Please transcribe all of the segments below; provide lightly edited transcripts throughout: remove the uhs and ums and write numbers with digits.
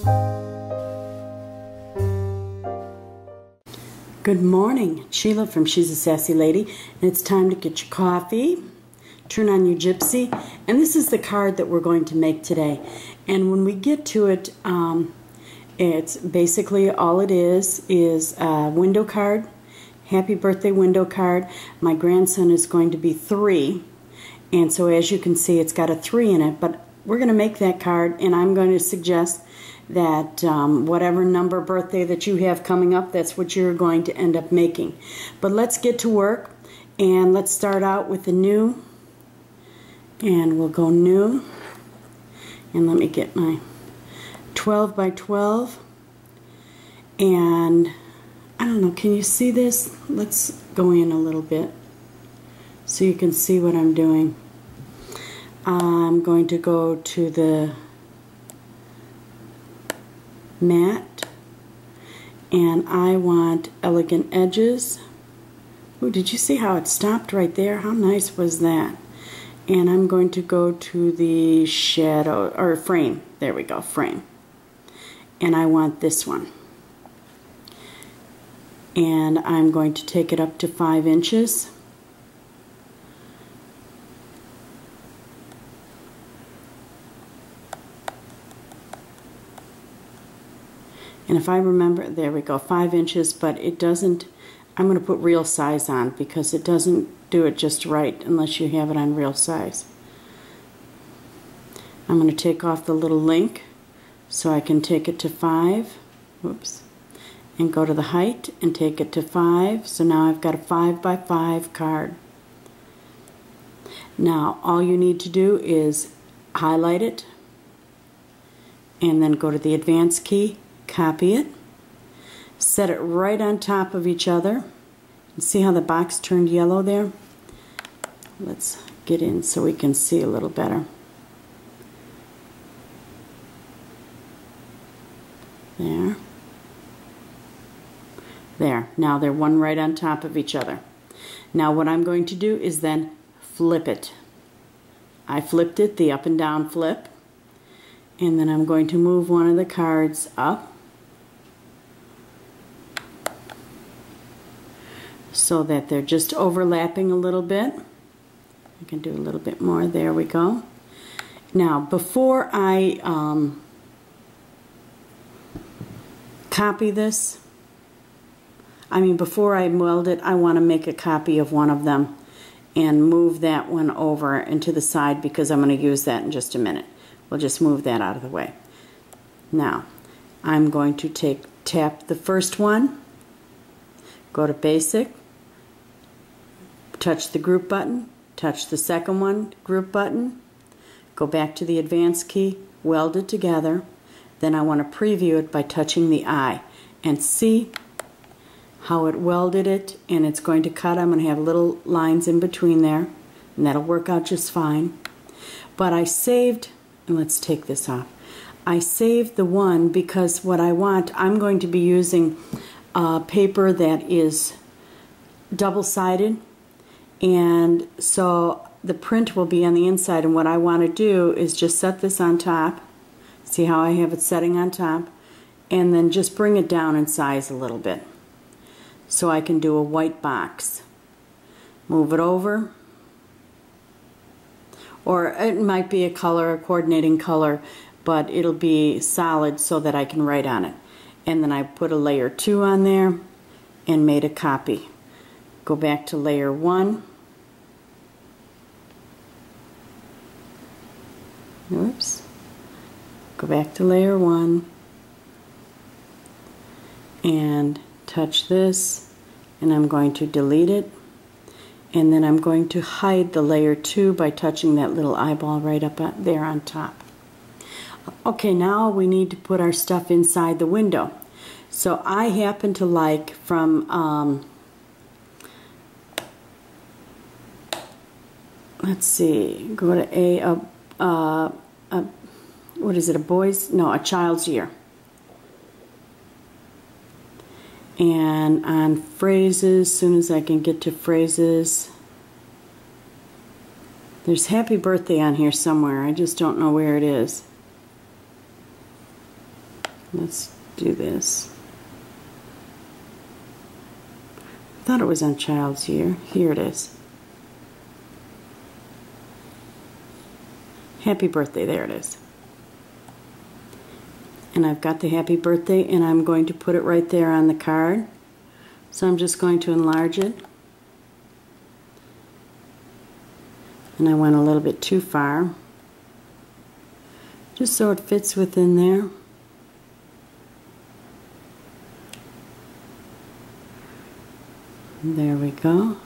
Good morning, Sheila from She's a Sassy Lady, and it's time to get your coffee, turn on your gypsy, and this is the card that we're going to make today. And when we get to it, it's basically all it is a window card, happy birthday window card. My grandson is going to be 3, and so as you can see it's got a 3 in it, but we're going to make that card, and I'm going to suggest that whatever number birthday that you have coming up, that's what you're going to end up making. But let's get to work, and let's start out with the new, and we'll go new, and let me get my 12 by 12, and I don't know, can you see this? Let's go in a little bit so you can see what I'm doing. I'm going to go to the matte, and I want elegant edges. Ooh, did you see how it stopped right there? How nice was that? And I'm going to go to the shadow, or frame. There we go, frame. And I want this one. And I'm going to take it up to 5 inches. And if I remember, there we go, 5 inches, but it doesn't, I'm going to put real size on because it doesn't do it just right unless you have it on real size. I'm going to take off the little link so I can take it to 5, whoops, and go to the height and take it to 5. So now I've got a 5 by 5 card. Now all you need to do is highlight it and then go to the advanced key, copy it, set it right on top of each other, and see how the box turned yellow there? Let's get in so we can see a little better. There. There. Now they're one right on top of each other. Now what I'm going to do is then flip it. I flipped it, the up and down flip, and then I'm going to move one of the cards up so that they're just overlapping a little bit. I can do a little bit more. There we go. Now before I copy this, before I weld it, I want to make a copy of one of them and move that one over into the side because I'm going to use that in just a minute. We'll just move that out of the way. Now I'm going to tap the first one, go to basic, touch the group button, touch the second one, group button, go back to the advanced key, weld it together. Then I want to preview it by touching the eye and see how it welded it, and it's going to cut. I'm going to have little lines in between there, and that'll work out just fine. But I saved, and let's take this off. I saved the one because what I want, I'm going to be using paper that is double-sided, and so the print will be on the inside, and what I want to do is just set this on top. See how I have it setting on top, and then just bring it down in size a little bit so I can do a white box. Move it over, or it might be a color, a coordinating color, but it'll be solid so that I can write on it. And then I put a layer 2 on there and made a copy. Go back to layer 1. Oops. Go back to layer 1 and touch this, and I'm going to delete it, and then I'm going to hide the layer 2 by touching that little eyeball right up there on top. Okay, now we need to put our stuff inside the window. So I happen to like from let's see, go to what is it, a child's year. And on phrases, as soon as I can get to phrases, there's happy birthday on here somewhere. I just don't know where it is. Let's do this. I thought it was on Child's Year. Here it is. Happy birthday, there it is. And I've got the happy birthday, and I'm going to put it right there on the card. So I'm just going to enlarge it. And I went a little bit too far, just so it fits within there. There we go.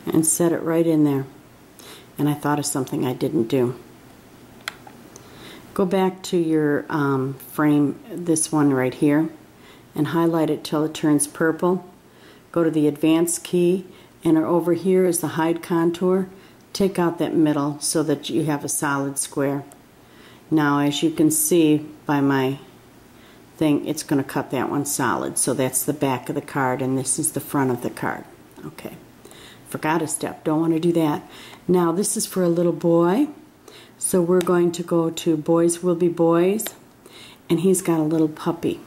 And set it right in there. And I thought of something I didn't do. Go back to your frame, this one right here, and highlight it till it turns purple. Go to the Advanced key, and over here is the Hide Contour. Take out that middle so that you have a solid square. Now, as you can see by my thing, it's going to cut that one solid. So that's the back of the card, and this is the front of the card. Okay. Forgot a step. Don't want to do that. Now, this is for a little boy. So we're going to go to Boys Will Be Boys, and he's got a little puppy.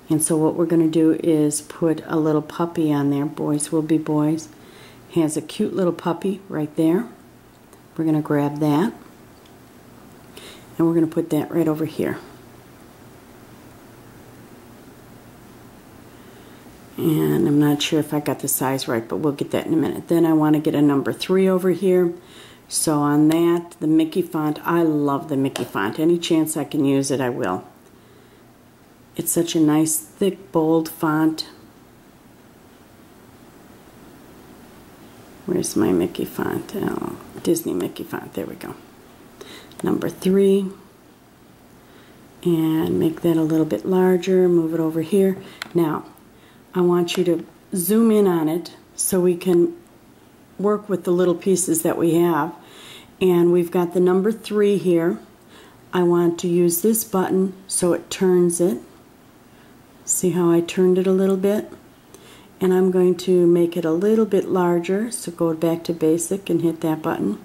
And so what we're going to do is put a little puppy on there. Boys Will Be Boys. He has a cute little puppy right there. We're going to grab that, and we're going to put that right over here. And I'm not sure if I got the size right, but we'll get that in a minute. Then I want to get a number 3 over here. So on that, the Mickey font, I love the Mickey font. Any chance I can use it, I will. It's such a nice, thick, bold font. Where's my Mickey font? Oh, Disney Mickey font. There we go. Number 3. And make that a little bit larger. Move it over here. Now, I want you to zoom in on it so we can work with the little pieces that we have. And we've got the number 3 here. I want to use this button so it turns it. See how I turned it a little bit? And I'm going to make it a little bit larger, so go back to basic and hit that button.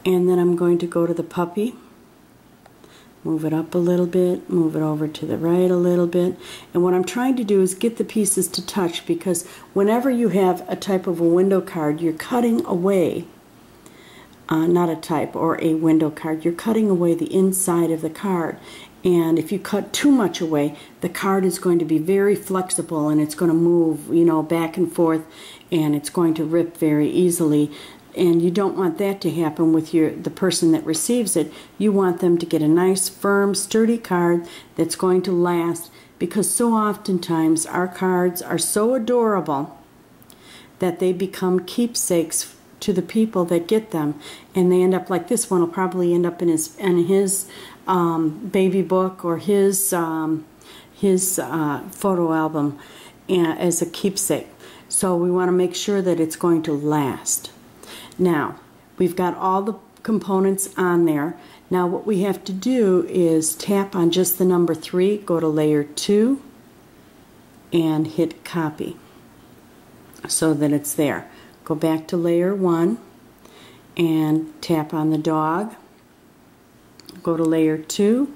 And then I'm going to go to the puppy, move it up a little bit, move it over to the right a little bit. And what I'm trying to do is get the pieces to touch, because whenever you have a type of a window card, you're cutting away, not a type or a window card, you're cutting away the inside of the card. And if you cut too much away, the card is going to be very flexible, and it's going to move, you know, back and forth, and it's going to rip very easily. And you don't want that to happen with the person that receives it. You want them to get a nice, firm, sturdy card that's going to last, because so oftentimes our cards are so adorable that they become keepsakes to the people that get them, and they end up like this one will probably end up in his baby book or his photo album as a keepsake. So we want to make sure that it's going to last. Now, we've got all the components on there. Now what we have to do is tap on just the number 3, go to layer 2, and hit copy so that it's there. Go back to layer 1 and tap on the dog. Go to layer 2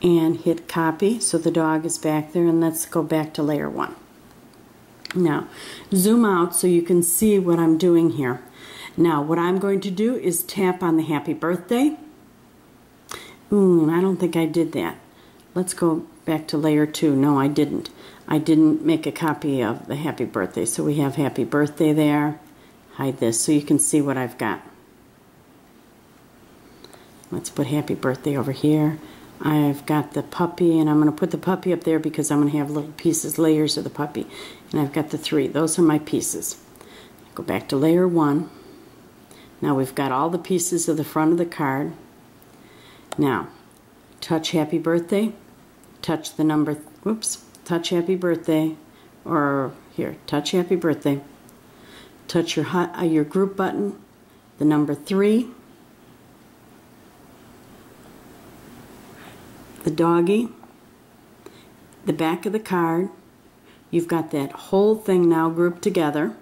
and hit copy so the dog is back there, and let's go back to layer 1. Now, zoom out so you can see what I'm doing here. Now, what I'm going to do is tap on the happy birthday. I don't think I did that. Let's go back to layer 2. No, I didn't. I didn't make a copy of the happy birthday. So we have happy birthday there. Hide this so you can see what I've got. Let's put happy birthday over here. I've got the puppy, and I'm going to put the puppy up there because I'm going to have little pieces, layers of the puppy. And I've got the 3. Those are my pieces. Go back to layer 1. Now we've got all the pieces of the front of the card. Now, touch happy birthday. Touch the number, touch happy birthday. Or here, touch happy birthday. Touch your group button, the number 3. The doggy, the back of the card. You've got that whole thing now grouped together.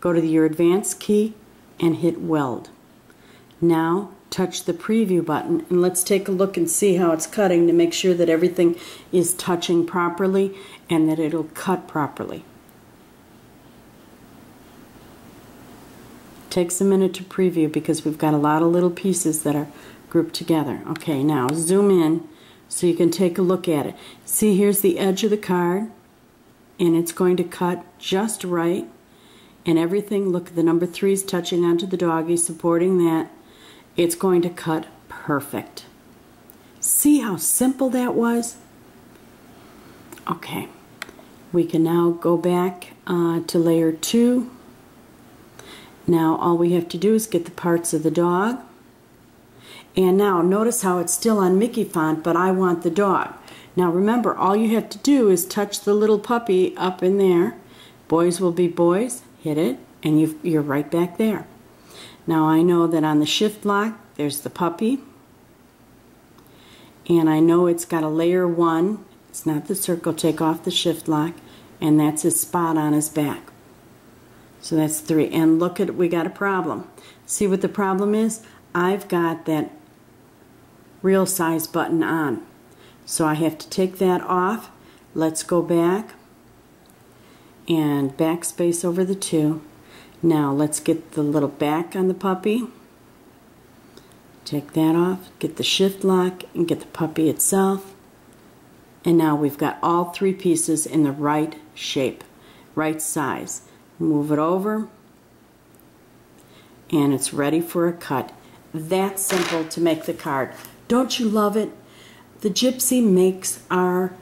Go to your Advanced key and hit Weld. Now touch the preview button, and let's take a look and see how it's cutting to make sure that everything is touching properly and that it'll cut properly. Takes a minute to preview because we've got a lot of little pieces that are grouped together. Okay, now zoom in so you can take a look at it. See, here's the edge of the card, and it's going to cut just right, and everything, look, the number 3 is touching onto the doggy, supporting that. It's going to cut perfect. See how simple that was? Okay, we can now go back to layer 2. Now all we have to do is get the parts of the dog. And now notice how it's still on Mickey font, but I want the dog. Now remember, all you have to do is touch the little puppy up in there. Boys will be boys. Hit it, and you're right back there. Now I know that on the shift lock, there's the puppy. And I know it's got a layer 1. It's not the circle. Take off the shift lock, and that's his spot on his back. So that's 3. And look at it, we got a problem. See what the problem is? I've got that real size button on. So I have to take that off. Let's go back and backspace over the 2. Now let's get the little back on the puppy. Take that off, get the shift lock, and get the puppy itself. And now we've got all 3 pieces in the right shape, right size. Move it over, and it's ready for a cut. That simple to make the card. Don't you love it? The Gypsy makes our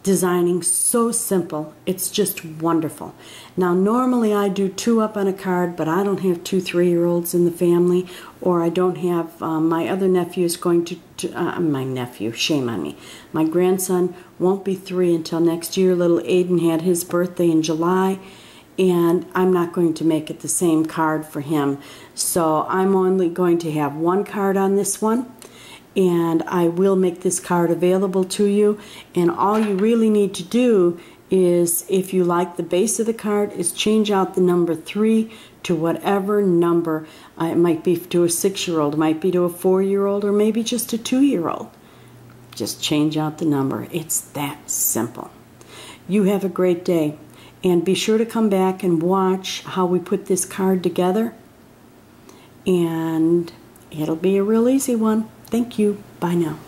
designing so simple. It's just wonderful. Now normally I do 2 up on a card, but I don't have 2 3-year-olds in the family, or I don't have my other nephew is going my nephew, shame on me. My grandson won't be 3 until next year. Little Aiden had his birthday in July, and I'm not going to make it the same card for him. So I'm only going to have 1 card on this one, and I will make this card available to you. And all you really need to do is, if you like the base of the card, is change out the number 3 to whatever number. It might be to a 6-year-old, it might be to a 4-year-old, or maybe just a 2-year-old. Just change out the number. It's that simple. You have a great day. And be sure to come back and watch how we put this card together. And it'll be a real easy one. Thank you. Bye now.